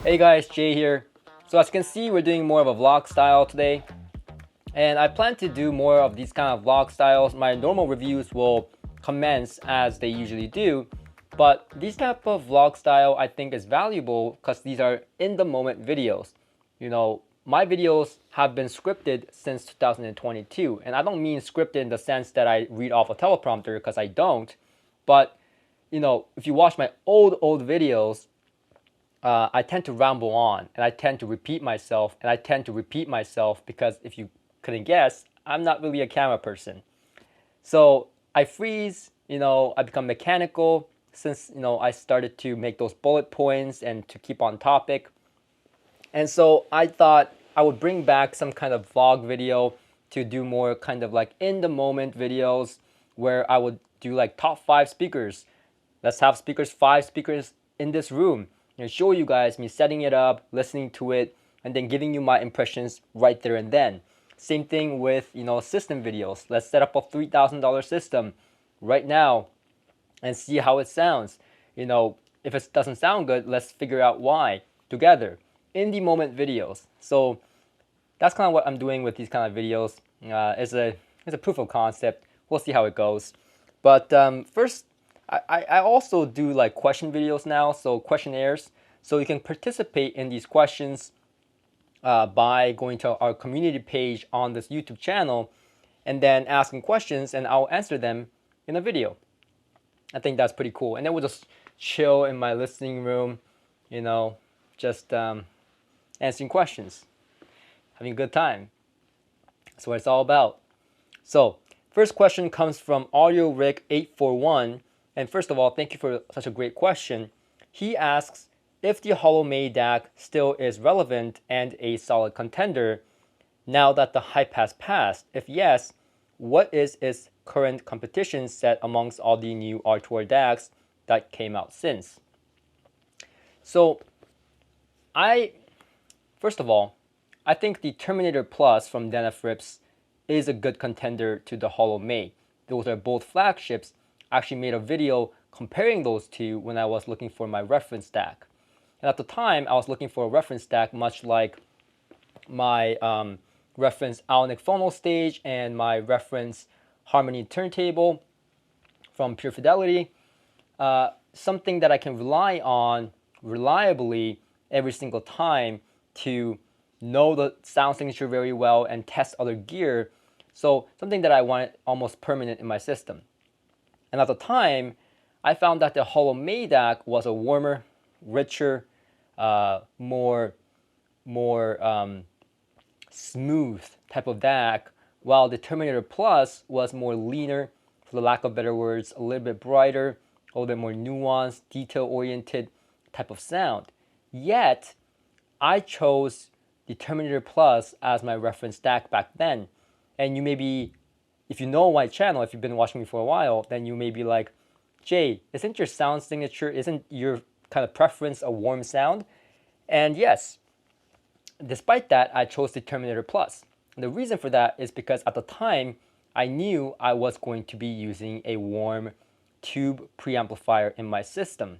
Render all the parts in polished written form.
Hey guys, Jay here. So as you can see, we're doing more of a vlog style today. And I plan to do more of these kind of vlog styles. My normal reviews will commence as they usually do. But these type of vlog style I think is valuable because these are in the moment videos. You know, my videos have been scripted since 2022. And I don't mean scripted in the sense that I read off a teleprompter, because I don't. But, you know, if you watch my old videos, I tend to ramble on, and I tend to repeat myself, because if you couldn't guess, I'm not really a camera person. So I freeze, you know, I become mechanical since, you know, I started to make those bullet points and to keep on topic. And so I thought I would bring back some kind of vlog video to do more kind of like in the moment videos where I would do like top 5 speakers. Let's have 5 speakers in this room, and show you guys me setting it up, listening to it, and then giving you my impressions right there and then. Same thing with, you know, system videos. Let's set up a $3,000 system right now and see how it sounds. You know, if it doesn't sound good, let's figure out why together. In the moment videos. So that's kind of what I'm doing with these kind of videos. It's a proof of concept. We'll see how it goes. But first, I also do like question videos now, so questionnaires. So you can participate in these questions by going to our community page on this YouTube channel and then asking questions, and I'll answer them in a video. I think that's pretty cool. And then we'll just chill in my listening room, you know, just answering questions, having a good time. That's what it's all about. So first question comes from AudioRick841. And first of all, thank you for such a great question. He asks if the Holo DAC still is relevant and a solid contender now that the hype has passed. If yes, what is its current competition set amongst all the new R2R DACs that came out since? So first of all, I think the Terminator Plus from Denafrips is a good contender to the Holo May. Those are both flagships. I actually made a video comparing those two when I was looking for my reference DAC. And at the time, I was looking for a reference DAC much like my reference Ionic Phono Stage and my reference Harmony Turntable from Pure Fidelity. Something that I can rely on reliably every single time to know the sound signature very well and test other gear. So something that I wanted almost permanent in my system. And at the time, I found that the Holo DAC was a warmer, richer, more smooth type of DAC, while the Terminator Plus was more leaner, for the lack of better words, a little bit brighter, a little bit more nuanced, detail-oriented type of sound. Yet, I chose the Terminator Plus as my reference DAC back then. And you may be, if you know my channel, if you've been watching me for a while, then you may be like, Jay, isn't your sound signature, isn't your kind of preference a warm sound? And yes, despite that, I chose the Terminator Plus. And the reason for that is because at the time, I knew I was going to be using a warm tube preamplifier in my system.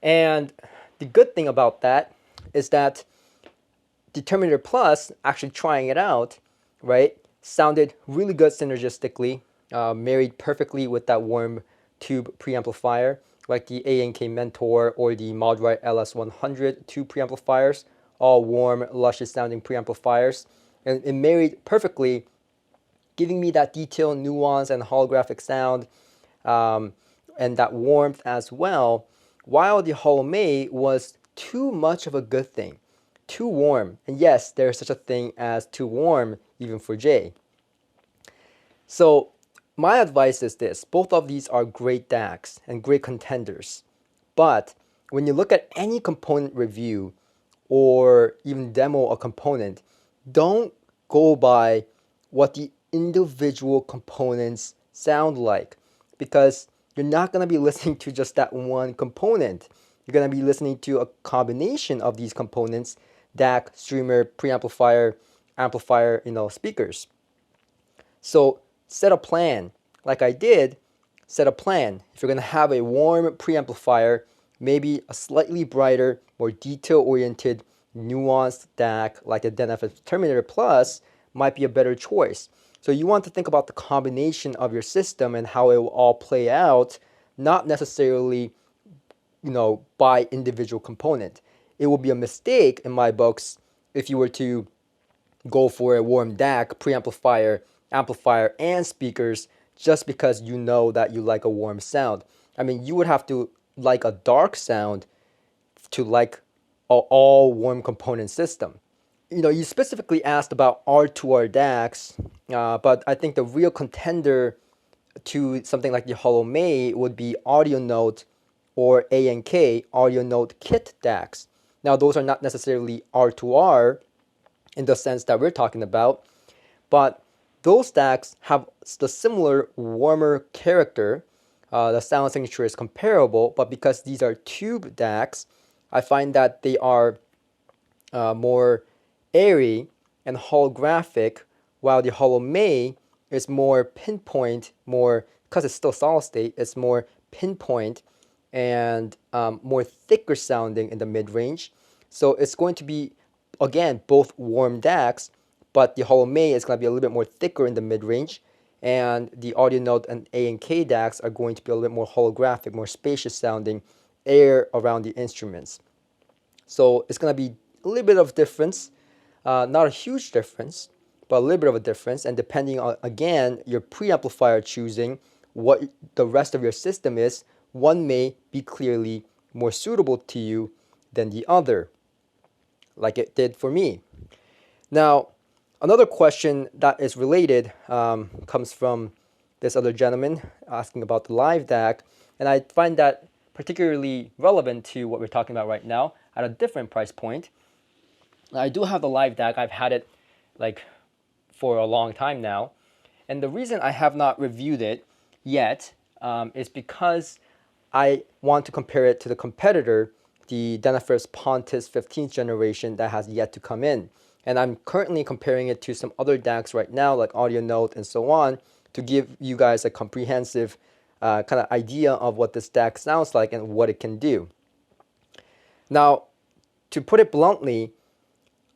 And the good thing about that is that the Terminator Plus, actually trying it out, right, sounded really good synergistically, married perfectly with that warm tube preamplifier, like the ANK Mentor or the Modrite LS100 tube preamplifiers, all warm, luscious sounding preamplifiers. And it married perfectly, giving me that detail, nuance, and holographic sound, and that warmth as well, while the Holo May was too much of a good thing. Too warm. And yes, there's such a thing as too warm, even for Jay. So my advice is this. Both of these are great DACs and great contenders. But when you look at any component review or even demo a component, don't go by what the individual components sound like, because you're not going to be listening to just that one component. You're going to be listening to a combination of these components: DAC, streamer, preamplifier, amplifier, speakers. So set a plan, like I did, set a plan. If you're going to have a warm preamplifier, maybe a slightly brighter, more detail-oriented, nuanced DAC like the Denafrips Terminator Plus might be a better choice. So you want to think about the combination of your system and how it will all play out, not necessarily, by individual component. It will be a mistake in my books if you were to go for a warm DAC, preamplifier, amplifier, and speakers just because you know that you like a warm sound. I mean, you would have to like a dark sound to like an all warm component system. You specifically asked about R2R DACs, but I think the real contender to something like the Holo May would be Audio Note or ANK, Audio Note Kit DACs. Now, those are not necessarily R2R in the sense that we're talking about, but those DACs have the similar warmer character. The sound signature is comparable, but because these are tube DACs, I find that they are more airy and holographic, while the Holo May is more pinpoint, because it's still solid state, it's more pinpoint and more thicker sounding in the mid-range. So it's going to be, again, both warm DACs, but the Holo May is going to be a little bit more thicker in the mid-range, and the Audio Note and ANK DACs are going to be a little bit more holographic, more spacious sounding, air around the instruments. So it's going to be a little bit of difference, not a huge difference, but a little bit of a difference. And depending on, again, your preamplifier choosing, what the rest of your system is, one may be clearly more suitable to you than the other, like it did for me. Now, another question that is related comes from this other gentleman asking about the LAIV DAC, and I find that particularly relevant to what we're talking about right now at a different price point. I do have the LAIV DAC. I've had it for a long time now, and the reason I have not reviewed it yet is because I want to compare it to the competitor, the Denafrips Pontus 15th generation that has yet to come in. And I'm currently comparing it to some other DACs right now, like Audio Note and so on, to give you guys a comprehensive kind of idea of what this DAC sounds like and what it can do. Now, to put it bluntly,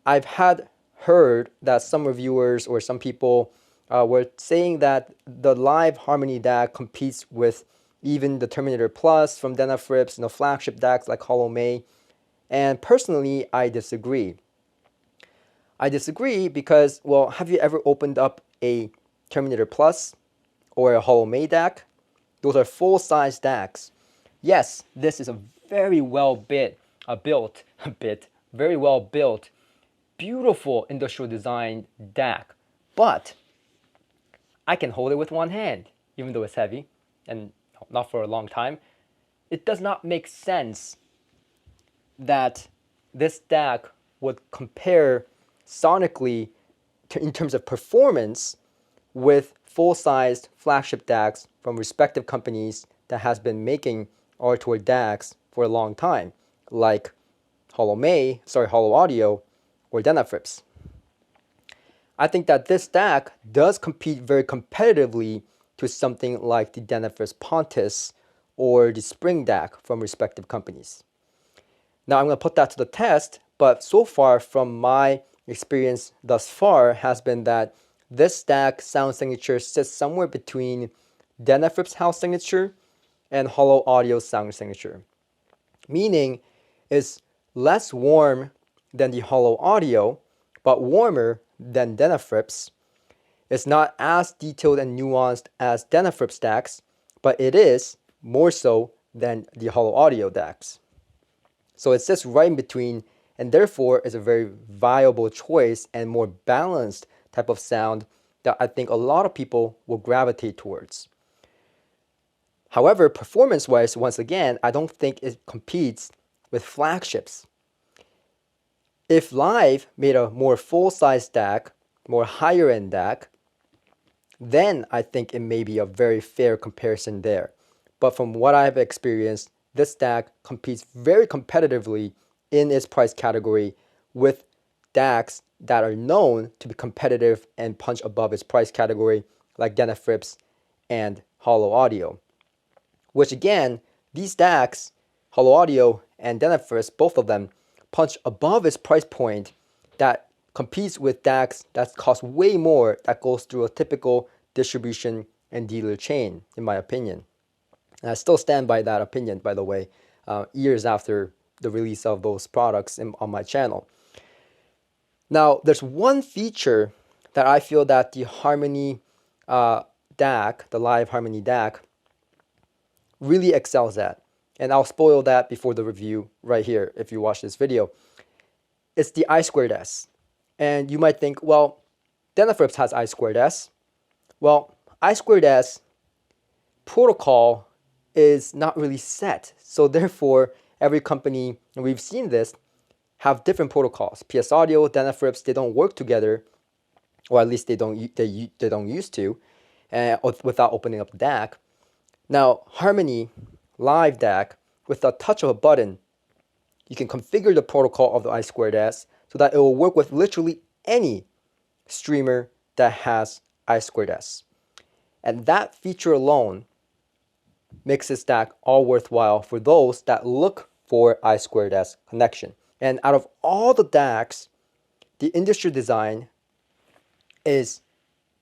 I've heard that some reviewers or some people were saying that the LAIV Harmony DAC competes with even the Terminator Plus from Denafrips, flagship DACs like Holo May. And personally, I disagree. I disagree because, well, have you ever opened up a Terminator Plus or a Holo May DAC? Those are full-size DACs. Yes, this is a very well built, beautiful industrial design DAC, but I can hold it with one hand, even though it's heavy and not for a long time. It does not make sense that this DAC would compare sonically in terms of performance with full-sized flagship DACs from respective companies that has been making R2R DACs for a long time, like Holo Audio or Denafrips. I think that this DAC does compete very competitively to something like the Denafrips Pontus or the Spring DAC from respective companies. Now I'm going to put that to the test, but so far from my experience thus far has been that this DAC sound signature sits somewhere between Denafrips house signature and Holo Audio sound signature, meaning it's less warm than the Holo Audio, but warmer than Denafrips. It's not as detailed and nuanced as Denafrips DACs, but it is more so than the Holo Audio DACs. So it sits right in between, and therefore is a very viable choice and more balanced type of sound that I think a lot of people will gravitate towards. However, performance-wise, once again, I don't think it competes with flagships. If LAIV made a more full-size DAC, more higher-end DAC, then I think it may be a very fair comparison there. But from what I've experienced, this DAC competes very competitively in its price category with DACs that are known to be competitive and punch above its price category, like Denafrips and Holo Audio. which again, these DACs, Holo Audio and Denafrips, both of them, punch above its price point that competes with DACs that cost way more, that goes through a typical distribution and dealer chain, in my opinion. And I still stand by that opinion, by the way, years after the release of those products on my channel. Now, there's one feature that I feel that the Harmony DAC, the LAIV Harmony DAC, really excels at. And I'll spoil that before the review right here if you watch this video. It's the I2S. And you might think, well, Denafrips has I2S. Well, I2S protocol is not really set. So therefore, every company, and we've seen this, have different protocols. PS Audio, Denafrips, they don't work together, or at least they don't used to, without opening up the DAC. Now, Harmony LAIV DAC, with a touch of a button, you can configure the protocol of the I2S so that it will work with literally any streamer that has I2S. And that feature alone makes this DAC all worthwhile for those that look for I2S connection. And out of all the DACs, the industry design is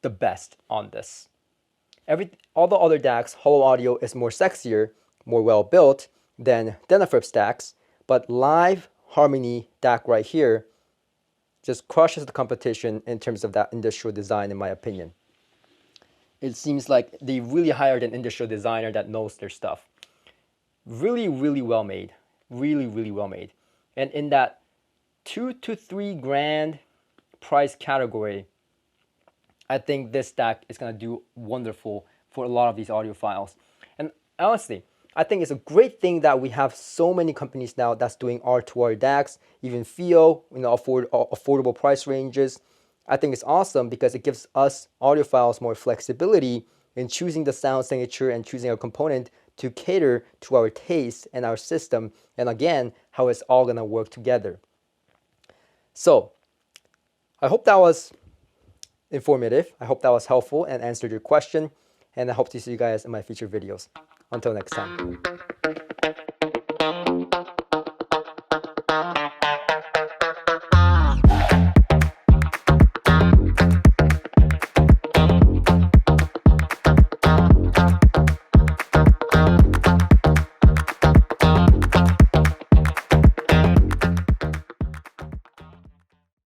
the best on this. All the other DACs, Holo Audio is more sexier, more well built than Denafrips DACs, but LAIV Harmony DAC right here just crushes the competition in terms of that industrial design, in my opinion. It seems like they really hired an industrial designer that knows their stuff. Really, really well made. Really, really well made. And in that $2 to $3 grand price category, I think this DAC is going to do wonderful for a lot of these audiophiles. And honestly, I think it's a great thing that we have so many companies now that's doing R2R DACs, even FIO, affordable price ranges. I think it's awesome because it gives us audiophiles more flexibility in choosing the sound signature and choosing a component to cater to our taste and our system, and again, how it's all going to work together. So, I hope that was informative. I hope that was helpful and answered your question, and I hope to see you guys in my future videos. Until next time.